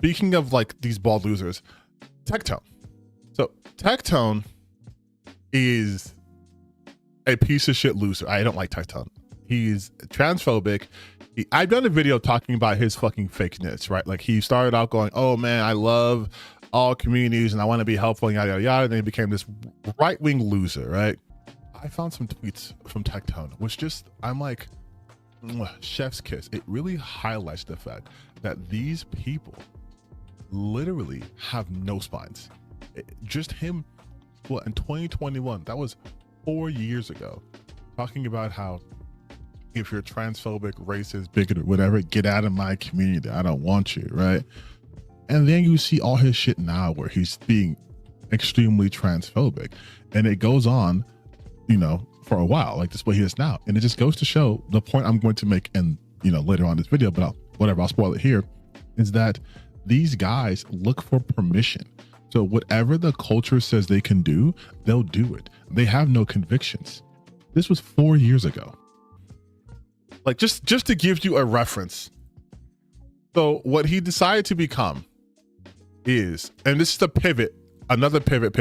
speaking of like these bald losers, Tectone. So Tectone is a piece of shit loser. I don't like Tectone. He's transphobic. I've done a video talking about his fucking fakeness, right? Like he started out going, oh man, I love all communities and I want to be helpful and yada yada yada. And then he became this right-wing loser, right? I found some tweets from Tectone, which just, I'm like, chef's kiss. It really highlights the fact that these people literally have no spines. Just him, well, in 2021, that was 4 years ago, talking about how if you're transphobic, racist, bigoted, whatever, get out of my community. I don't want you, right? And then you see all his shit now where he's being extremely transphobic. And it goes on, you know, for a while, like this is what he is now. And it just goes to show the point I'm going to make in, you know, later on in this video, but I'll spoil it here, is that these guys look for permission. So whatever the culture says they can do, they'll do it. They have no convictions. This was 4 years ago. Like just to give you a reference. So what he decided to become is, and this is the pivot, another pivot,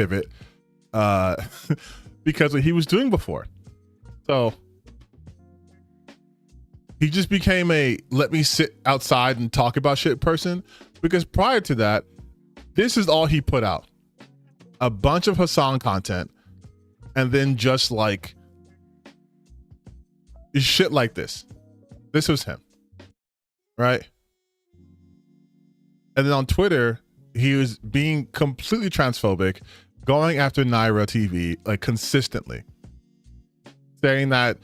because what he was doing before. So he just became a let me sit outside and talk about shit person, because prior to that, this is all he put out. A bunch of Hassan content, and then just like shit like this. This was him, right? And then on Twitter, he was being completely transphobic, going after Naira TV like consistently, saying that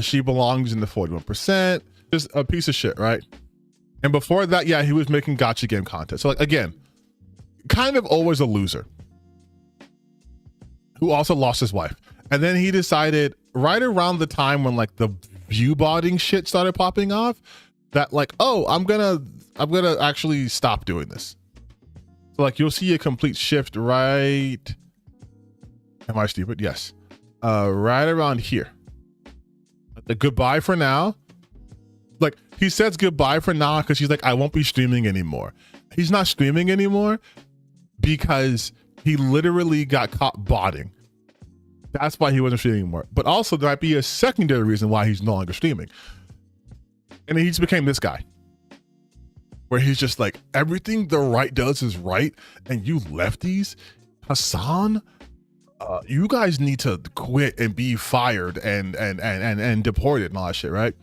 she belongs in the 41%, just a piece of shit, right? And before that, yeah, he was making gotcha game content. So like, again, kind of always a loser who also lost his wife. And then he decided right around the time when like the view botting shit started popping off, that like, oh, I'm gonna actually stop doing this. So like you'll see a complete shift right, am I stupid? Yes. Right around here. The goodbye for now. Like he says goodbye for now because he's like, I won't be streaming anymore. He's not streaming anymore because he literally got caught botting. That's why he wasn't streaming anymore. But also there might be a secondary reason why he's no longer streaming. And he just became this guy where he's just like, everything the right does is right. And you lefties, Hassan, you guys need to quit and be fired and deported and all that shit, right?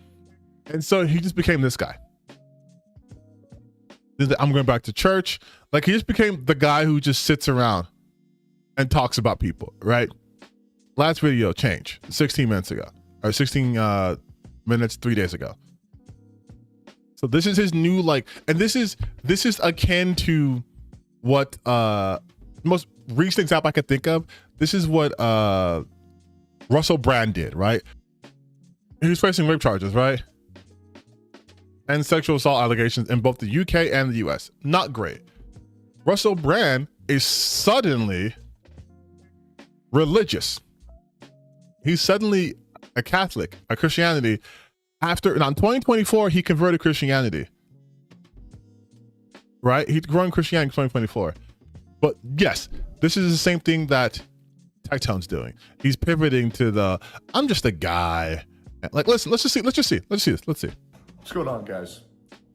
And so he just became this guy. I'm going back to church. Like he just became the guy who just sits around and talks about people, right? Last video change 16 minutes ago, or 16 minutes 3 days ago. So this is his new like, and this is akin to what most recent example I could think of. This is what Russell Brand did, right? He was facing rape charges, right? And sexual assault allegations in both the UK and the US. Not great. Russell Brand is suddenly religious. He's suddenly a Catholic, a Christianity. After, now in 2024, he converted Christianity. Right? He's growing Christianity in 2024. But yes, this is the same thing that Tectone's doing. He's pivoting to the, I'm just a guy. Like, listen, let's see. Let's see. What's going on, guys?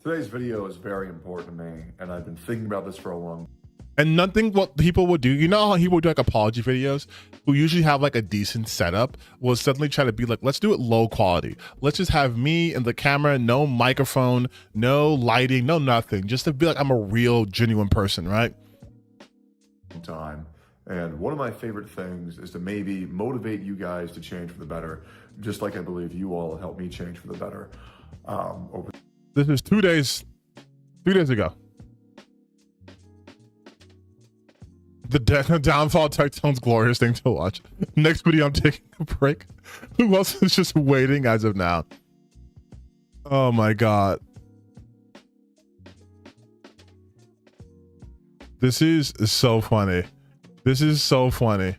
Today's video is very important to me, and I've been thinking about this for a long time. And nothing what people would do, you know how he would do like apology videos, who usually have like a decent setup, will suddenly try to be like, let's do it low quality. Let's just have me and the camera, no microphone, no lighting, no nothing. Just to be like, I'm a real, genuine person, right? Time. And one of my favorite things is to maybe motivate you guys to change for the better, just like I believe you all helped me change for the better. This is 3 days ago. The downfall of Tectone's glorious thing to watch. Next video, I'm taking a break. Who else is just waiting as of now? Oh my God. This is so funny. This is so funny.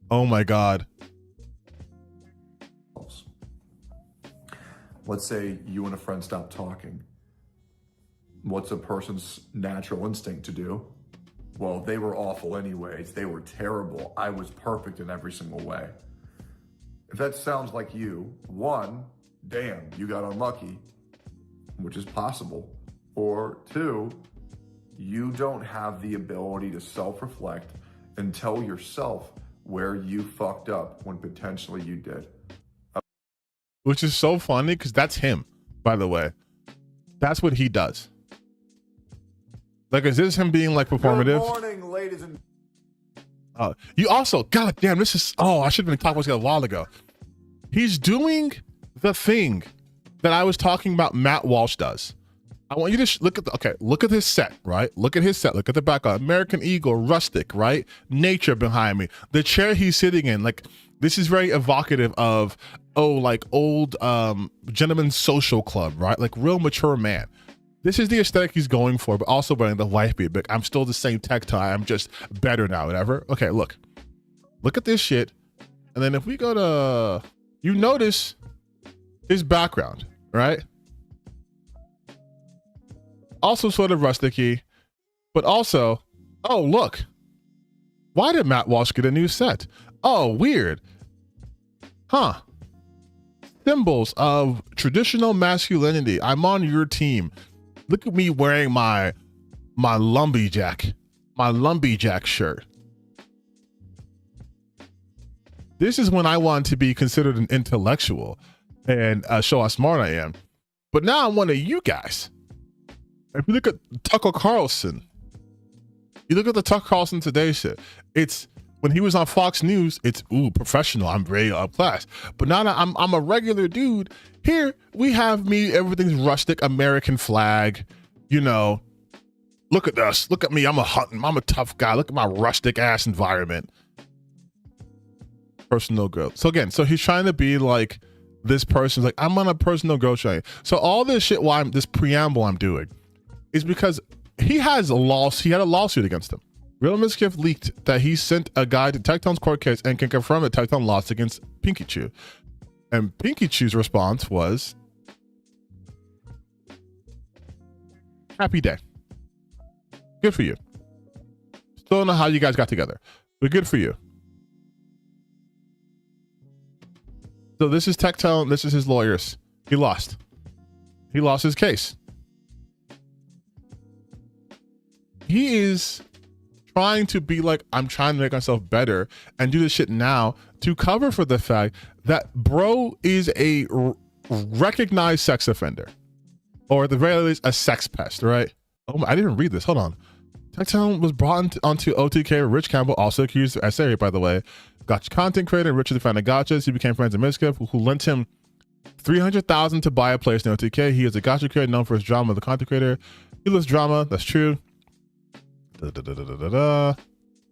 Oh my God. Let's say you and a friend stop talking. What's a person's natural instinct to do? Well, they were awful anyways. They were terrible. I was perfect in every single way. If that sounds like you, one, damn, you got unlucky, which is possible. Or two, you don't have the ability to self-reflect and tell yourself where you fucked up when potentially you did. Which is so funny because that's him, by the way. That's what he does. Like, is this him being like performative? Good morning, ladies and... You also, god damn, this is, I should have been talking about this a while ago. He's doing the thing that I was talking about Matt Walsh does. I want you to look at his set, right? Look at his set, look at the background. American Eagle, rustic, right? Nature behind me. The chair he's sitting in, like, this is very evocative of, like old gentleman's social club, right? Like real mature man. This is the aesthetic he's going for, but also wearing the wife beat. But I'm still the same Tectone. I'm just better now, whatever. Okay, look at this shit. And then if we go to, you notice his background, right? Also sort of rustic-y, but also, look, why did Matt Walsh get a new set? Weird. Huh. Symbols of traditional masculinity. I'm on your team. Look at me wearing my lumberjack shirt. This is when I want to be considered an intellectual and show how smart I am. But now I'm one of you guys. If you look at Tucker Carlson, you look at the Tucker Carlson Today shit, it's when he was on Fox News, it's professional, I'm very up class. But now that I'm a regular dude, here we have me, everything's rustic, American flag, look at us, look at me, I'm a tough guy, look at my rustic ass environment. Personal growth. So again, he's trying to be like this person's like, I'm on a personal growth journey. So all this shit, this preamble I'm doing is because he had a lawsuit against him. Real Mischief leaked that he sent a guy to Tectone's court case and can confirm that Tectone lost against Pinky Chew. And Pinky Chew's response was, happy day. Good for you. Still don't know how you guys got together, but good for you. So this is Tectone, this is his lawyers. He lost his case. He is trying to be like, I'm trying to make myself better and do this shit now to cover for the fact that bro is a recognized sex offender, or at the very least a sex pest, right? I didn't read this, hold on. Tectone was brought onto OTK with Rich Campbell, also accused of SA rape, by the way. Gotcha content creator, Richard the founder Gotchas. He became friends with Mischief, who lent him $300,000 to buy a place in OTK. He is a Gotcha creator known for his drama, the content creator. He loves drama, that's true.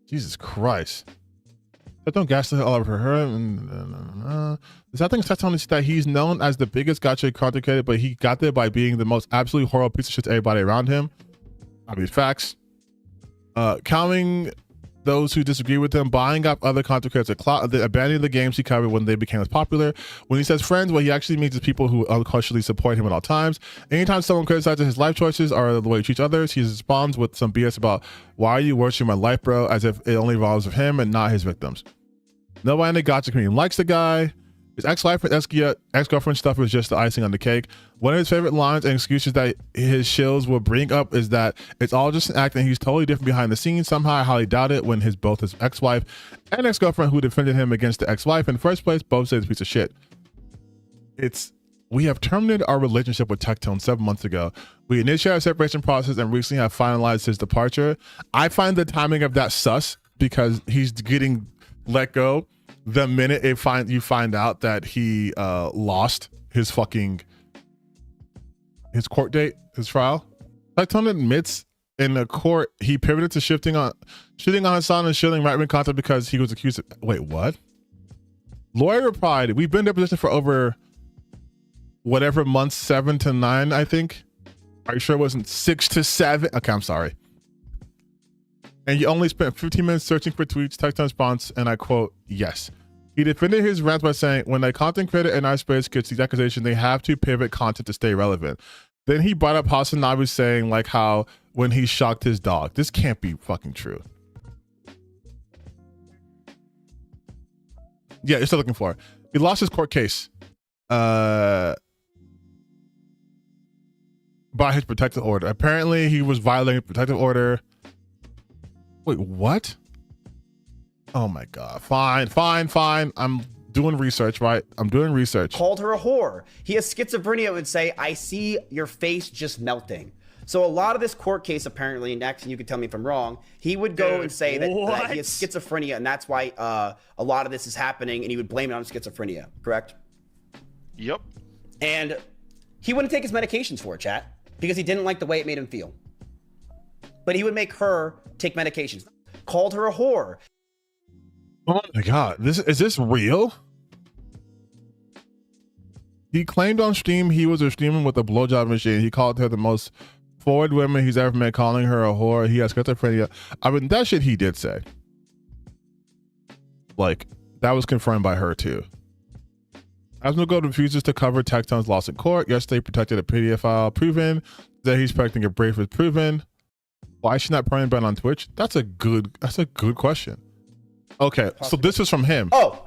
Jesus Christ. Tectone gaslit all over her. I think Tectone is that he's known as the biggest Gotcha content creator, but he got there by being the most absolutely horrible piece of shit to everybody around him. I mean, facts. Counting those who disagree with him, buying up other content creators, abandoning the games he covered when they became as popular. When he says friends, what he actually means is people who uncautiously support him at all times. Anytime someone criticizes his life choices or the way he treats others, he responds with some BS about, why are you worshiping my life, bro? As if it only revolves of him and not his victims. Nobody in the Gotcha community likes the guy. His ex-wife and ex-girlfriend stuff was just the icing on the cake. One of his favorite lines and excuses that his shills will bring up is that it's all just an act and he's totally different behind the scenes. Somehow I highly doubt it when both his ex-wife and ex-girlfriend who defended him against the ex-wife in the first place both say this piece of shit. We have terminated our relationship with Tectone 7 months ago. We initiated a separation process and recently have finalized his departure. I find the timing of that sus because he's getting let go the minute you find out that he lost his court date, his trial. Tectone admits in the court he pivoted to shooting on his son and shielding right-wing content because he was accused of, wait, what? Lawyer replied, we've been in their position for over whatever months, 7 to 9, I think. Are you sure it wasn't 6 to 7? Okay, I'm sorry. And you only spent 15 minutes searching for tweets. Tectone response, and I quote, yes. He defended his rant by saying, when a content creator in our space gets these accusations, they have to pivot content to stay relevant. Then he brought up Hasanabe saying like how when he shocked his dog. This can't be fucking true. Yeah, you're still looking for it. He lost his court case by his protective order. Apparently he was violating protective order. Wait, what? Oh my God. Fine. I'm doing research, right? I'm doing research. Called her a whore. He has schizophrenia, would say, I see your face just melting. So a lot of this court case, apparently, next, and you can tell me if I'm wrong, he would go and say that he has schizophrenia, and that's why a lot of this is happening, and he would blame it on schizophrenia, correct? Yep. And he wouldn't take his medications for it, chat, because he didn't like the way it made him feel. But he would make her take medications. Called her a whore. Oh my God, is this real? He claimed on stream he was streaming with a blowjob machine. He called her the most forward woman he's ever met, calling her a whore. He has schizophrenia. I mean, that shit he did say. Like, that was confirmed by her too. Asmongold refuses to cover Tectone's loss in court. Yesterday protected a PDF file proven that he's protecting a brief is proven. Why is she not permanent banned on Twitch? That's a good question. Okay, so this is from him. Oh,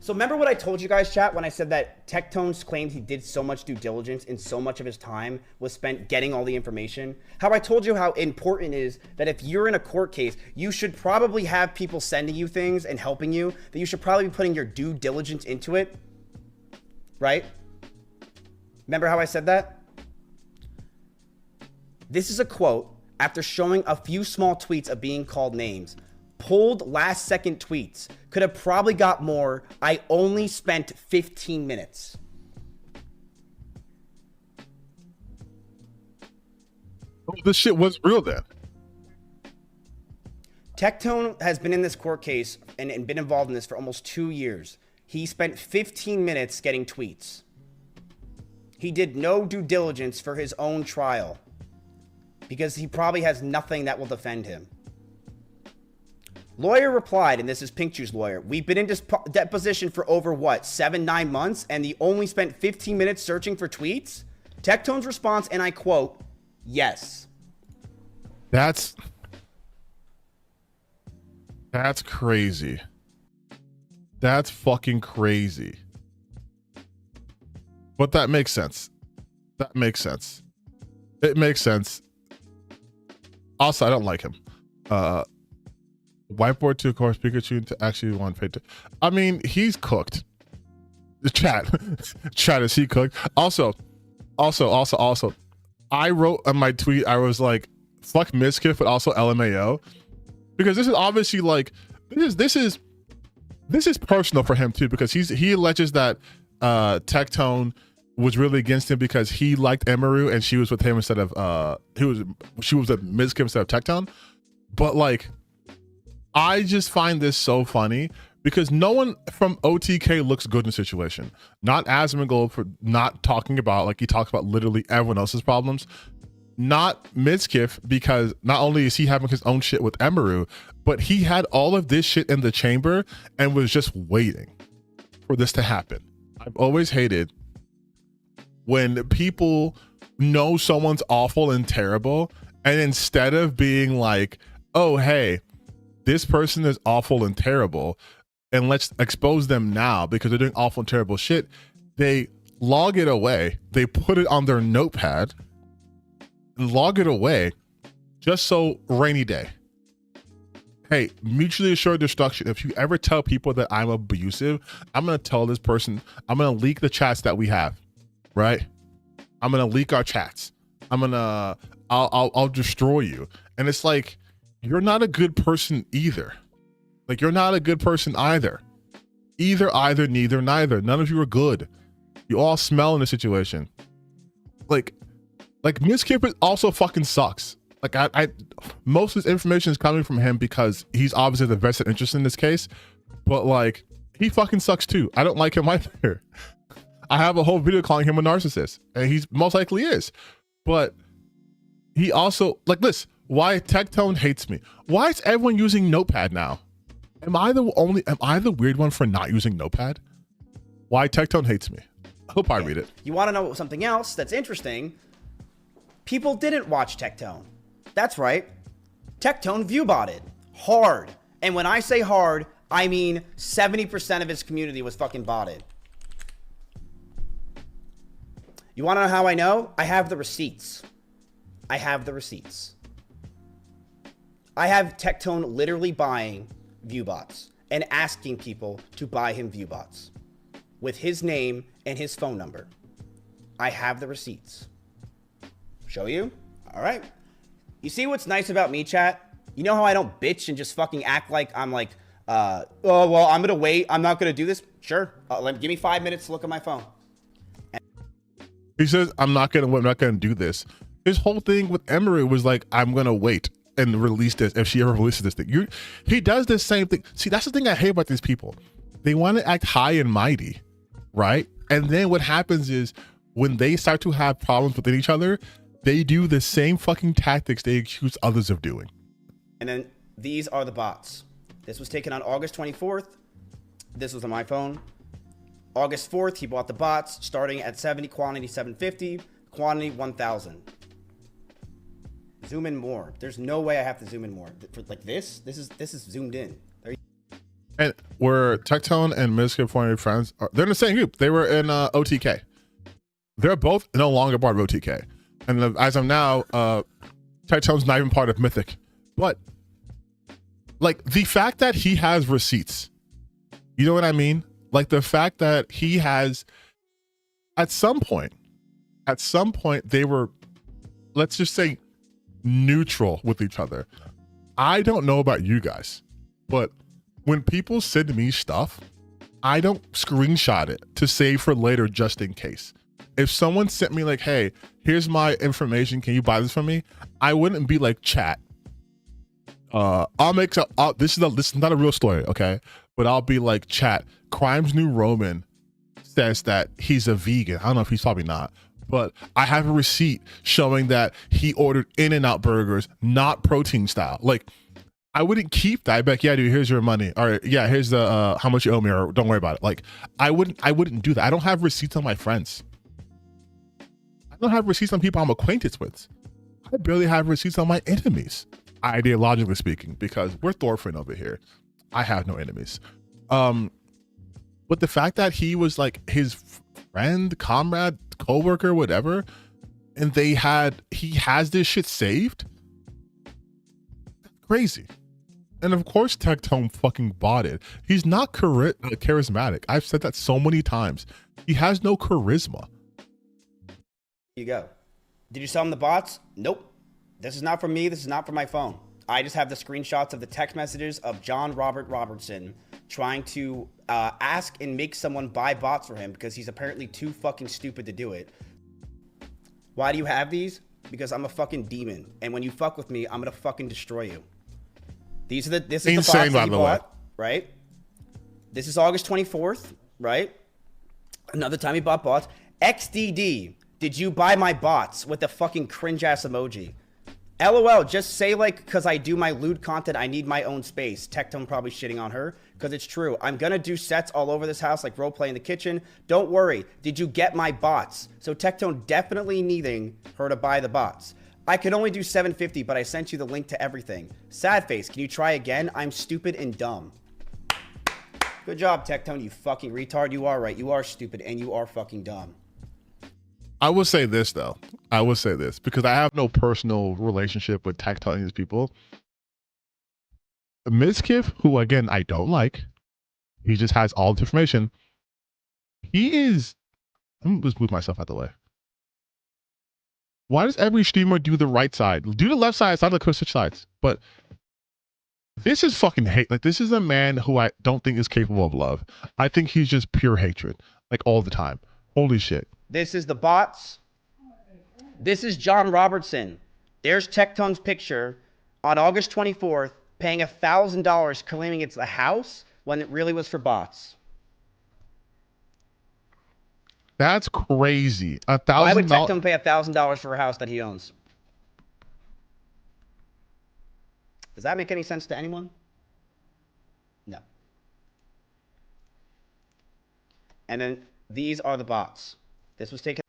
so remember what I told you guys, chat, when I said that Tectone's claims he did so much due diligence and so much of his time was spent getting all the information? How I told you how important it is that if you're in a court case, you should probably have people sending you things and helping you, that you should probably be putting your due diligence into it, right? Remember how I said that? This is a quote after showing a few small tweets of being called names. Pulled last second tweets. Could have probably got more. I only spent 15 minutes. Oh, this shit was real then. Tectone has been in this court case and been involved in this for almost 2 years. He spent 15 minutes getting tweets. He did no due diligence for his own trial because he probably has nothing that will defend him. Lawyer replied, and this is Pink Juice lawyer, we've been in deposition for over, 7-9 months, and he only spent 15 minutes searching for tweets? Tectone's response, and I quote, yes. That's crazy. That's fucking crazy. But that makes sense. That makes sense. It makes sense. Also, I don't like him. Whiteboard to course Pikachu to actually want to pay to. I mean, he's cooked. The chat is he cooked? Also, I wrote on my tweet, I was like, fuck Miskiff, but also LMAO, because this is obviously like this is personal for him too, because he alleges that Tectone was really against him because he liked Emeru and she was with him instead of she was with Miskiff instead of Tectone. But like, I just find this so funny because no one from OTK looks good in the situation. Not Asmongold for not talking about, like he talks about literally everyone else's problems. Not Miskiff because not only is he having his own shit with Emeru, but he had all of this shit in the chamber and was just waiting for this to happen. I've always hated when people know someone's awful and terrible, and instead of being like, oh, hey, this person is awful and terrible, and let's expose them now because they're doing awful and terrible shit, they log it away. They put it on their notepad and log it away just so rainy day. Hey, mutually assured destruction. If you ever tell people that I'm abusive, I'm going to tell this person, I'm going to leak the chats that we have, right? I'm going to leak our chats. I'll destroy you. And it's like, you're not a good person either. Like, you're not a good person either. Either, neither, neither. None of you are good. You all smell in the situation. Like Miskip also fucking sucks. Like, I most of his information is coming from him because he's obviously the vested interest in this case. But like, he fucking sucks too. I don't like him either. I have a whole video calling him a narcissist, and he's most likely is. But he also, like this, why Tectone hates me. Why is everyone using Notepad now? Am I the weird one for not using Notepad? Why Tectone hates me. I hope I read it. You want to know something else that's interesting? People didn't watch Tectone. That's right. Tectone view-botted. Hard. And when I say hard, I mean 70% of his community was fucking botted. You want to know how I know? I have the receipts. I have the receipts. I have Tectone literally buying viewbots and asking people to buy him viewbots with his name and his phone number. I have the receipts. Show you? All right. You see what's nice about me, chat? You know how I don't bitch and just fucking act like I'm like, oh, well, I'm going to wait. I'm not going to do this. Sure. Give me 5 minutes to look at my phone. He says, I'm not gonna do this. His whole thing with Emery was like, I'm gonna wait and release this if she ever releases this thing. He does the same thing. See, that's the thing I hate about these people. They want to act high and mighty, right? And then what happens is when they start to have problems within each other, they do the same fucking tactics they accuse others of doing. And then these are the bots. This was taken on August 24th. This was on my phone. August 4th, he bought the bots, starting at 70, quantity 750, quantity 1,000. Zoom in more. There's no way I have to zoom in more. For like this is zoomed in. And were Tectone and Mizkif Performative friends? They're in the same group. They were in OTK. They're both no longer part of OTK. And as of now, Tectone's not even part of Mythic. But like the fact that he has receipts, you know what I mean? Like the fact that he has, at some point they were, let's just say, neutral with each other. I don't know about you guys, but when people send me stuff, I don't screenshot it to save for later just in case. If someone sent me like, hey, here's my information, can you buy this from me? I wouldn't be like, chat. This is not a real story, okay? But I'll be like, chat, Crimes New Roman says that he's a vegan. I don't know if he's probably not, but I have a receipt showing that he ordered In-N-Out burgers, not protein style. Like, I wouldn't keep that. I'd be like, yeah, dude, here's your money. All right, yeah, here's the how much you owe me, or don't worry about it. Like, I wouldn't do that. I don't have receipts on my friends. I don't have receipts on people I'm acquainted with. I barely have receipts on my enemies, ideologically speaking, because we're Thorfinn over here. I have no enemies. But the fact that he was like his friend, comrade, co-worker, whatever, and he has this shit saved, that's crazy. And of course Tectone fucking bought it. He's not charismatic. I've said that so many times. He has no charisma. Here you go. Did you sell him the bots? Nope. This is not for me. This is not for my phone. I just have the screenshots of the text messages of John Robert Robertson trying to ask and make someone buy bots for him because he's apparently too fucking stupid to do it. Why do you have these? Because I'm a fucking demon. And when you fuck with me, I'm gonna fucking destroy you. This is the bots that he bought, right? This is August 24th, right? Another time he bought bots. XDD, did you buy my bots with a fucking cringe ass emoji? LOL, just say like, because I do my lewd content, I need my own space. Tectone probably shitting on her, because it's true. I'm going to do sets all over this house, like roleplay in the kitchen. Don't worry. Did you get my bots? So Tectone definitely needing her to buy the bots. I could only do 750, but I sent you the link to everything. Sad face, can you try again? I'm stupid and dumb. Good job, Tectone, you fucking retard. You are right. You are stupid and you are fucking dumb. I will say this though. I will say this because I have no personal relationship with Tectone and these people. Mizkif, who again I don't like, he just has all the information. He is. Let me just move myself out the way. Why does every streamer do the right side? Do the left side. It's not like switch sides. But this is fucking hate. Like this is a man who I don't think is capable of love. I think he's just pure hatred, like all the time. Holy shit. This is the bots. This is John Robertson. There's Tectone's picture on August 24th, paying $1,000, claiming it's a house when it really was for bots. That's crazy. $1,000. Why would Tectone pay $1,000 for a house that he owns? Does that make any sense to anyone? No. And then these are the bots. This was taken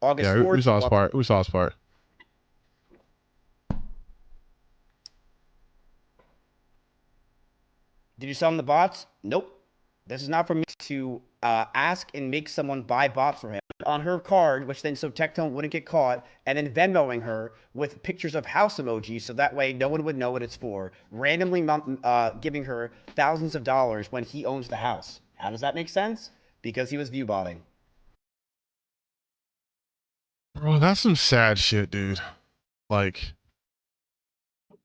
August 4th. We saw his part. We saw his part. Did you sell him the bots? Nope. This is not for me to ask and make someone buy bots for him on her card, which then so Tectone wouldn't get caught, and then Venmoing her with pictures of house emojis so that way no one would know what it's for, randomly giving her thousands of dollars when he owns the house. How does that make sense? Because he was view botting. Bro, that's some sad shit, dude. Like,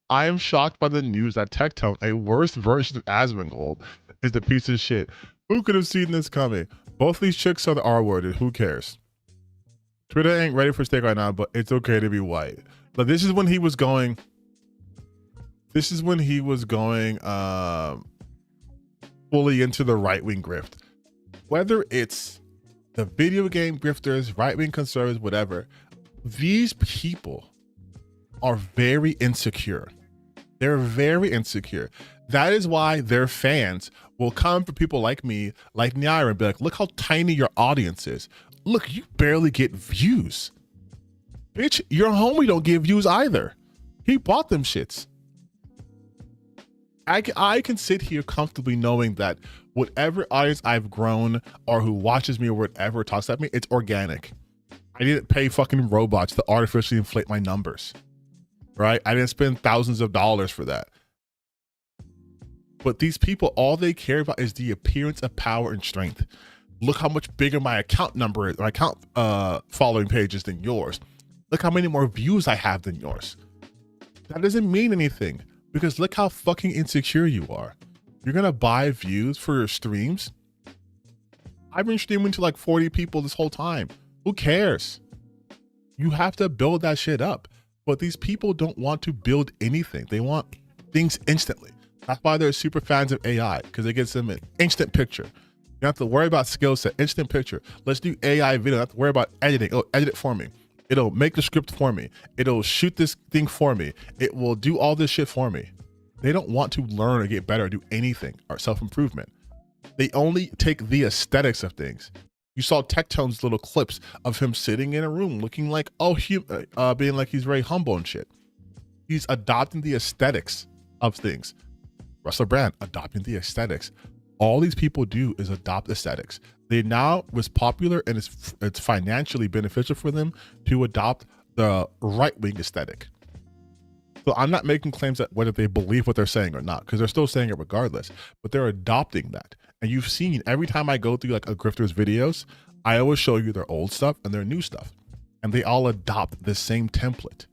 I am shocked by the news that Tectone, a worse version of Asmongold, is the piece of shit. Who could have seen this coming? Both these chicks are the R-worded. Who cares? Twitter ain't ready for steak right now, but it's okay to be white. But this is when he was going. This is when he was going fully into the right-wing grift. Whether it's the video game grifters, right-wing conservatives, whatever, these people are very insecure. They're very insecure. That is why their fans will come for people like me, like Naira, and be like, look how tiny your audience is. Look, you barely get views. Bitch, your homie don't get views either. He bought them shits. I can sit here comfortably knowing that whatever audience I've grown or who watches me or whatever talks at me, it's organic. I didn't pay fucking robots to artificially inflate my numbers, right? I didn't spend thousands of dollars for that. But these people, all they care about is the appearance of power and strength. Look how much bigger my account number is, my account following page is than yours. Look how many more views I have than yours. That doesn't mean anything because look how fucking insecure you are. You're gonna buy views for your streams? I've been streaming to like 40 people this whole time. Who cares? You have to build that shit up. But these people don't want to build anything. They want things instantly. That's why they're super fans of AI, because it gives them an instant picture. You don't have to worry about skill set, instant picture. Let's do AI video. I don't have to worry about editing. It'll edit it for me. It'll make the script for me. It'll shoot this thing for me. It will do all this shit for me. They don't want to learn or get better or do anything or self-improvement. They only take the aesthetics of things. You saw Tectone's little clips of him sitting in a room looking like, being like he's very humble and shit. He's adopting the aesthetics of things. Russell Brand adopting the aesthetics. All these people do is adopt aesthetics. They now was popular and it's financially beneficial for them to adopt the right-wing aesthetic. So I'm not making claims that whether they believe what they're saying or not, because they're still saying it regardless, but they're adopting that. And you've seen every time I go through like a grifter's videos, I always show you their old stuff and their new stuff. And they all adopt the same template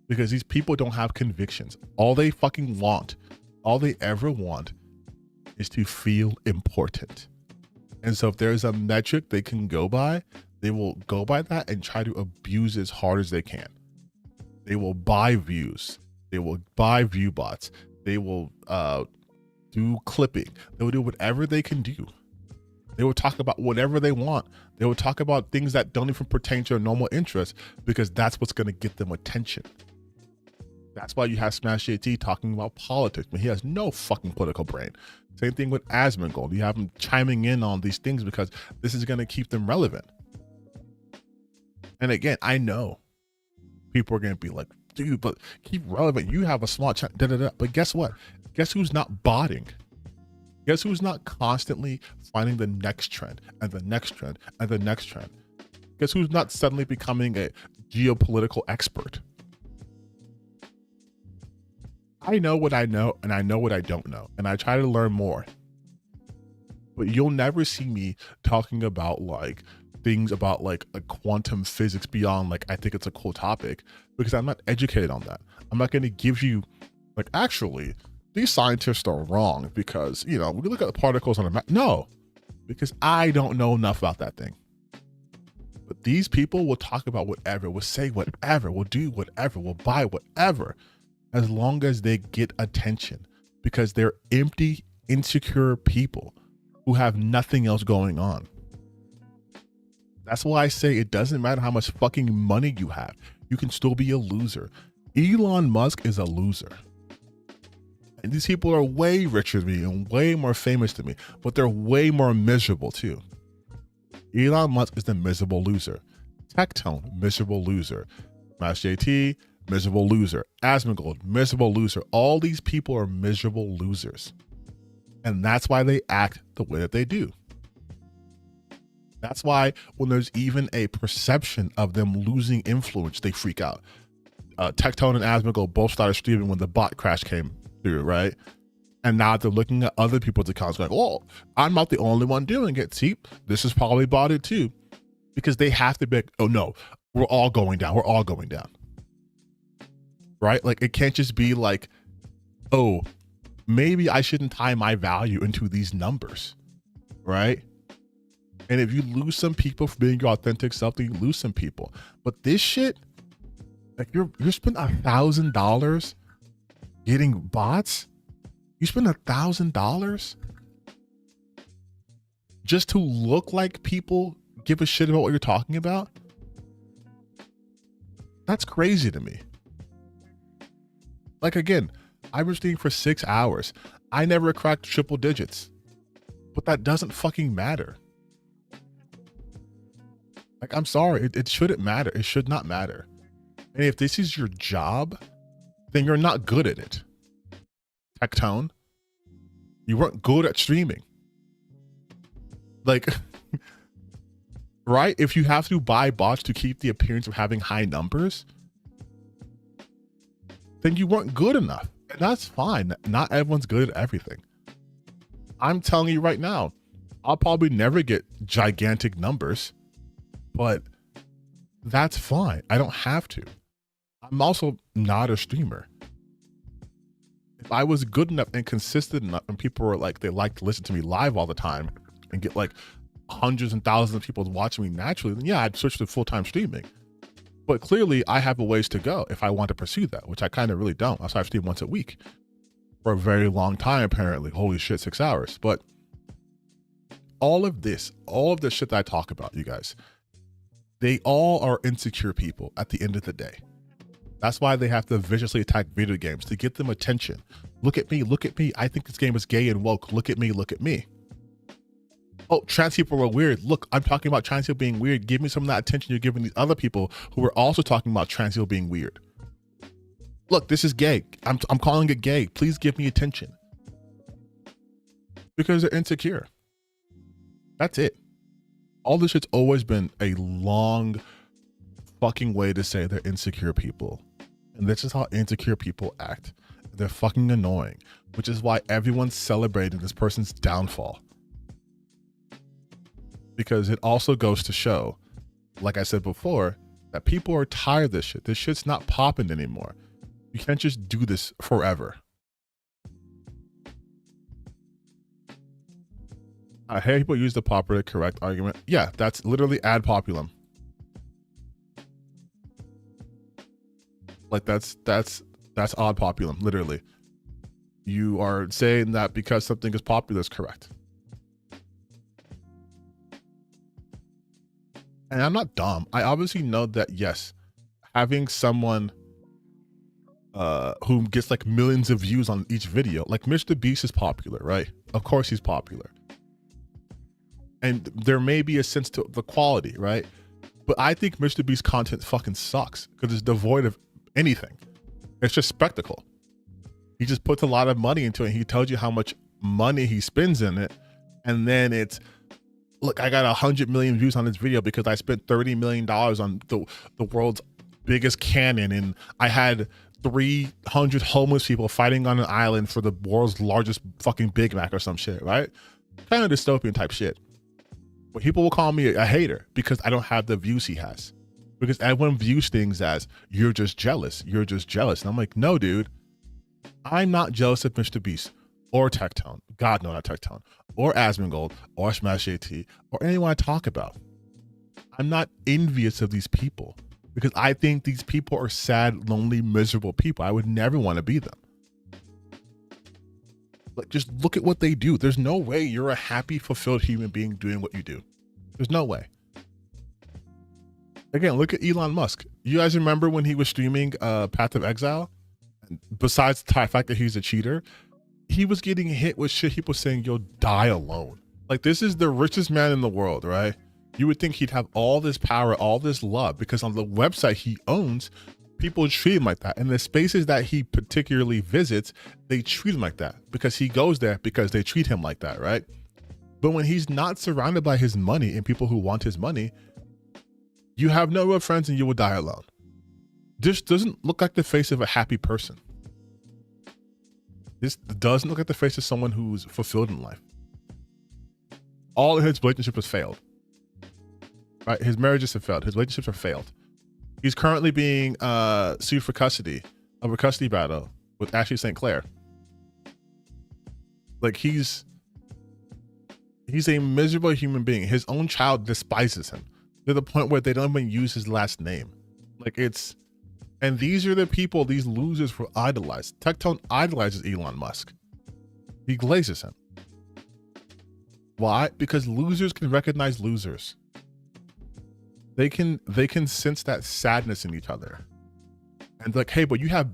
because these people don't have convictions. All they fucking want, all they ever want is to feel important. And so if there's a metric they can go by, they will go by that and try to abuse as hard as they can. They will buy views. They will buy view bots. They will do clipping. They will do whatever they can do. They will talk about whatever they want. They will talk about things that don't even pertain to their normal interest because that's what's going to get them attention. That's why you have Smash JT talking about politics, but he has no fucking political brain. Same thing with Asmongold. You have him chiming in on these things because this is going to keep them relevant. And again, I know people are going to be like, dude, but keep relevant. You have a small channel, But guess what? Guess who's not botting? Guess who's not constantly finding the next trend and the next trend and the next trend? Guess who's not suddenly becoming a geopolitical expert? I know what I know and I know what I don't know, and I try to learn more. But you'll never see me talking about like things about like a quantum physics beyond like I think it's a cool topic because I'm not educated on that. I'm not going to give you like actually these scientists are wrong because, you know, we look at the particles on a map. No, because I don't know enough about that thing. But these people will talk about whatever, will say whatever, will do whatever, will buy whatever, as long as they get attention, because they're empty, insecure people who have nothing else going on. That's why I say it doesn't matter how much fucking money you have. You can still be a loser. Elon Musk is a loser. And these people are way richer than me and way more famous than me, but they're way more miserable too. Elon Musk is the miserable loser. Tectone, miserable loser. Smash JT, miserable loser. Asmongold, miserable loser. All these people are miserable losers. And that's why they act the way that they do. That's why when there's even a perception of them losing influence, they freak out. Tectone and Asmongold both started streaming when the bot crash came through, right? And now they're looking at other people's accounts like, oh, I'm not the only one doing it. See, this is probably botted too. Because they have to be like, oh no, we're all going down. We're all going down. Right? Like, it can't just be like, oh, maybe I shouldn't tie my value into these numbers. Right? And if you lose some people for being your authentic self, then you lose some people. But this shit, like you're spending $1,000 getting bots. You spend $1,000 just to look like people give a shit about what you're talking about. That's crazy to me. Like, again, I was streaming for 6 hours. I never cracked triple digits, but that doesn't fucking matter. Like, I'm sorry, it shouldn't matter. It should not matter. And if this is your job, then you're not good at it. Tectone, you weren't good at streaming. Like, right? If you have to buy bots to keep the appearance of having high numbers, then you weren't good enough. And that's fine. Not everyone's good at everything. I'm telling you right now, I'll probably never get gigantic numbers, but that's fine. I don't have to. I'm also not a streamer. If I was good enough and consistent enough and people were like, they like to listen to me live all the time and get like hundreds and thousands of people watching me naturally, then yeah, I'd switch to full-time streaming. But clearly I have a ways to go if I want to pursue that, which I kind of really don't. That's why I stream once a week for a very long time, apparently. Holy shit, 6 hours. But all of this shit that I talk about, you guys, they all are insecure people at the end of the day. That's why they have to viciously attack video games, to get them attention. Look at me, look at me. I think this game is gay and woke. Look at me, look at me. Oh, trans people are weird. Look, I'm talking about trans people being weird. Give me some of that attention you're giving these other people who are also talking about trans people being weird. Look, this is gay. I'm calling it gay. Please give me attention. Because they're insecure. That's it. All this shit's always been a long fucking way to say they're insecure people. And this is how insecure people act. They're fucking annoying, which is why everyone's celebrating this person's downfall. Because it also goes to show, like I said before, that people are tired of this shit. This shit's not popping anymore. You can't just do this forever. I hear people use the popular correct argument. Yeah, that's literally ad populum. Like that's odd populum, literally. You are saying that because something is popular is correct. And I'm not dumb. I obviously know that, yes, having someone who gets like millions of views on each video, like Mr. Beast is popular, right? Of course he's popular. And there may be a sense to the quality, right? But I think Mr. Beast's content fucking sucks because it's devoid of anything. It's just spectacle. He just puts a lot of money into it. He tells you how much money he spends in it. And then it's, look, I got 100 million views on this video because I spent $30 million on the world's biggest cannon. And I had 300 homeless people fighting on an island for the world's largest fucking Big Mac or some shit, right? Kind of dystopian type shit. But people will call me a hater because I don't have the views he has. Because everyone views things as, you're just jealous. You're just jealous. And I'm like, no, dude. I'm not jealous of Mr. Beast or Tectone. God, no, not Tectone. Or Asmongold or Smash AT or anyone I talk about. I'm not envious of these people because I think these people are sad, lonely, miserable people. I would never want to be them. Like, just look at what they do. There's no way you're a happy, fulfilled human being doing what you do. There's no way. Again, look at Elon Musk. You guys remember when he was streaming Path of Exile? Besides the fact that he's a cheater, he was getting hit with shit. People saying, yo, die alone. Like, this is the richest man in the world, right? You would think he'd have all this power, all this love, because on the website he owns, people treat him like that. And the spaces that he particularly visits, they treat him like that because he goes there because they treat him like that, right? But when he's not surrounded by his money and people who want his money, you have no real friends and you will die alone. This doesn't look like the face of a happy person. This doesn't look like the face of someone who's fulfilled in life. All of his relationships have failed. Right? His marriages have failed. His relationships have failed. He's currently being sued for custody of a custody battle with Ashley St. Clair. Like he's a miserable human being. His own child despises him to the point where they don't even use his last name. Like and these are the people these losers will idolize. Tectone idolizes Elon Musk. He glazes him. Why? Because losers can recognize losers. They can sense that sadness in each other. And like, hey, but you have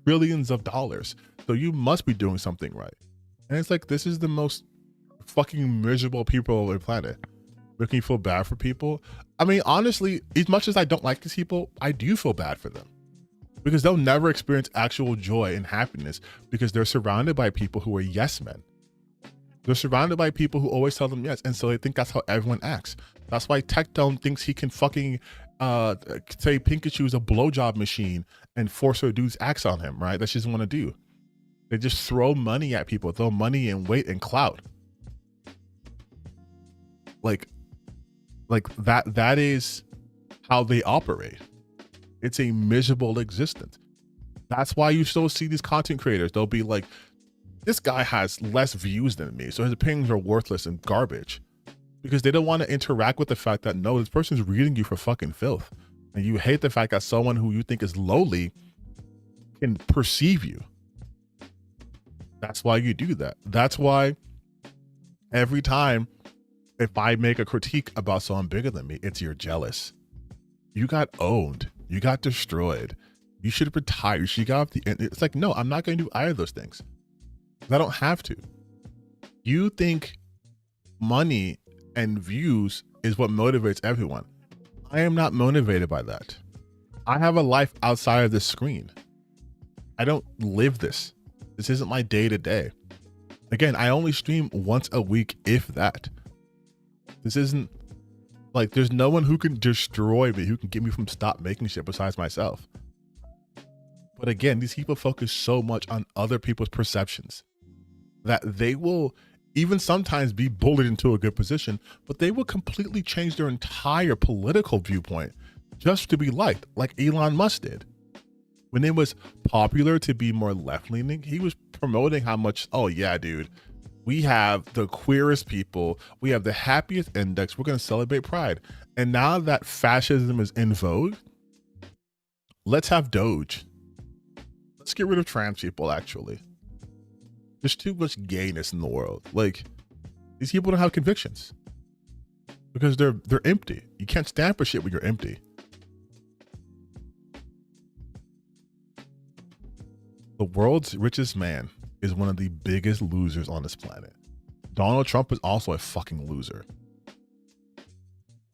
trillions of dollars, so you must be doing something right. And it's like, this is the most fucking miserable people on the planet. Making you feel bad for people. I mean, honestly, as much as I don't like these people, I do feel bad for them. Because they'll never experience actual joy and happiness because they're surrounded by people who are yes men. They're surrounded by people who always tell them yes, and so they think that's how everyone acts. That's why Tectone thinks he can fucking say Pikachu's a blowjob machine and force her dude's acts on him, right? That she doesn't want to do. They just throw money at people, throw money and weight and clout. Like that is how they operate. It's a miserable existence. That's why you still see these content creators. They'll be like, this guy has less views than me, so his opinions are worthless and garbage. Because they don't want to interact with the fact that, no, this person's reading you for fucking filth. And you hate the fact that someone who you think is lowly can perceive you. That's why you do that. That's why every time if I make a critique about someone bigger than me, it's you're jealous. You got owned. You got destroyed. You should retire. You should get off the end. It's like, no, I'm not going to do either of those things. I don't have to. You think money and views is what motivates everyone. I am not motivated by that. I have a life outside of this screen. I don't live this. This isn't my day to day. Again, I only stream once a week, if that. This isn't like, there's no one who can destroy me, who can get me from stop making shit besides myself. But again, these people focus so much on other people's perceptions that they will even sometimes be bullied into a good position, but they will completely change their entire political viewpoint just to be liked, like Elon Musk did. When it was popular to be more left-leaning, he was promoting how much, oh yeah, dude, we have the queerest people, we have the happiest index, we're going to celebrate pride. And now that fascism is in vogue, let's have Doge. Let's get rid of trans people, actually. There's too much gayness in the world. Like, these people don't have convictions because they're empty. You can't stand for shit when you're empty. The world's richest man is one of the biggest losers on this planet. Donald Trump is also a fucking loser.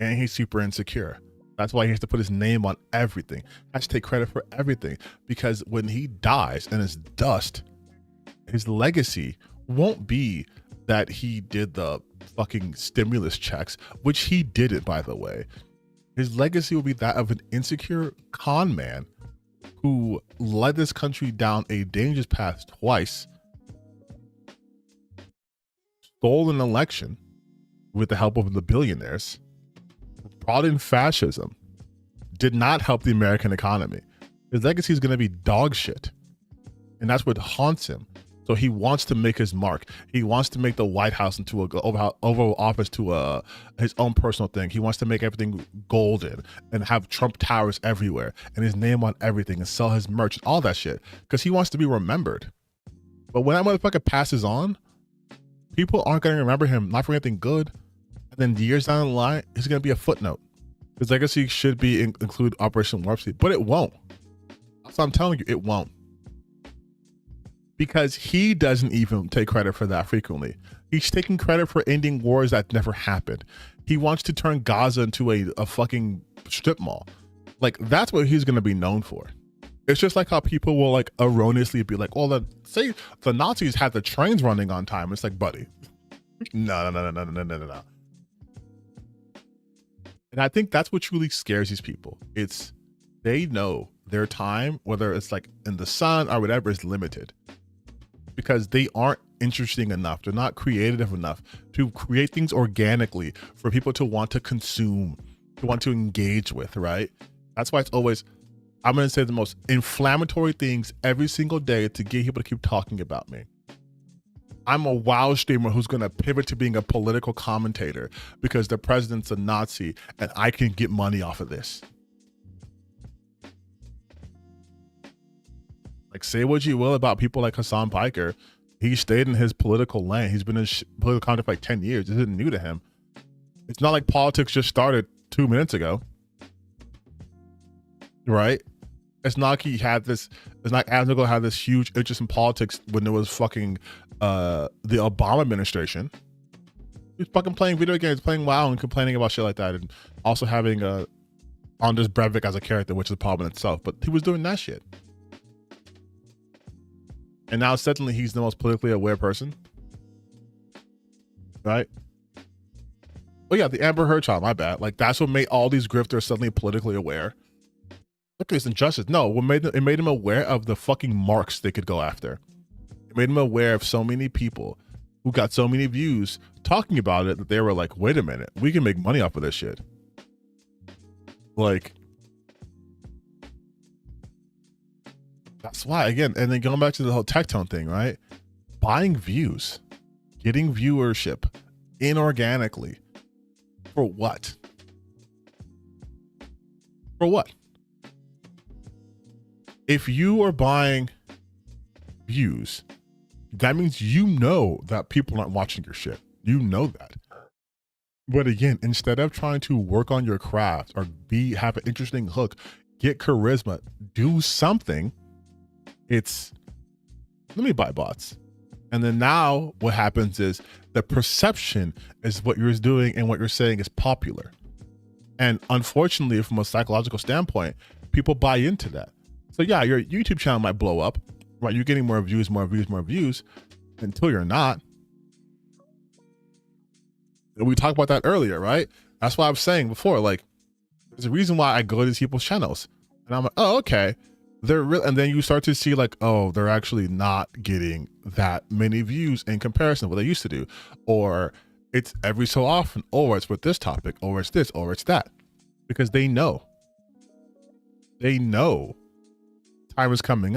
And he's super insecure. That's why he has to put his name on everything. Has to take credit for everything. Because when he dies and is dust, his legacy won't be that he did the fucking stimulus checks, which he didn't, by the way. His legacy will be that of an insecure con man who led this country down a dangerous path twice, stole an election with the help of the billionaires, brought in fascism, did not help the American economy. His legacy is going to be dog shit. And that's what haunts him. So he wants to make his mark. He wants to make the White House into a Oval Office to his own personal thing. He wants to make everything golden and have Trump towers everywhere and his name on everything and sell his merch and all that shit because he wants to be remembered. But when that motherfucker passes on, people aren't going to remember him, not for anything good. And then years down the line, he's going to be a footnote. His legacy should be include Operation Warp Speed, but it won't. So I'm telling you, it won't. Because he doesn't even take credit for that frequently. He's taking credit for ending wars that never happened. He wants to turn Gaza into a fucking strip mall. Like that's what he's gonna be known for. It's just like how people will like erroneously be like, well, say the Nazis had the trains running on time. It's like, buddy, no. And I think that's what truly scares these people. It's they know their time, whether it's like in the sun or whatever, is limited because they aren't interesting enough. They're not creative enough to create things organically for people to want to consume, to want to engage with, right? That's why it's always, I'm going to say the most inflammatory things every single day to get people to keep talking about me. I'm a WoW streamer who's going to pivot to being a political commentator because the president's a Nazi and I can get money off of this. Like, say what you will about people like Hassan Piker. He stayed in his political lane. He's been in political content for like 10 years. This isn't new to him. It's not like politics just started 2 minutes ago. Right? It's not like he had this, it's not Asnigal had this huge interest in politics when there was fucking the Obama administration. He was fucking playing video games, playing WoW and complaining about shit like that, and also having Anders Breivik as a character, which is a problem in itself. But he was doing that shit. And now suddenly he's the most politically aware person. Right? Oh yeah, the Amber Heard trial, my bad. Like that's what made all these grifters suddenly politically aware. Look at this injustice. No, it made them aware of the fucking marks they could go after. It made them aware of so many people who got so many views talking about it that they were like, wait a minute, we can make money off of this shit. Like, that's why, again, and then going back to the whole Tectone thing, right? Buying views, getting viewership inorganically. For what? For what? If you are buying views, that means you know that people aren't watching your shit. You know that. But again, instead of trying to work on your craft or have an interesting hook, get charisma, do something, it's let me buy bots. And then now what happens is the perception is what you're doing and what you're saying is popular. And unfortunately, from a psychological standpoint, people buy into that. So yeah, your YouTube channel might blow up, right? You're getting more views until you're not. And we talked about that earlier, right? That's why I was saying before, like, there's a reason why I go to these people's channels. And I'm like, oh, okay. They're real. And then you start to see like, oh, they're actually not getting that many views in comparison to what they used to do. Or it's every so often, or it's with this topic, or it's this, or it's that. Because they know. They know time is coming up.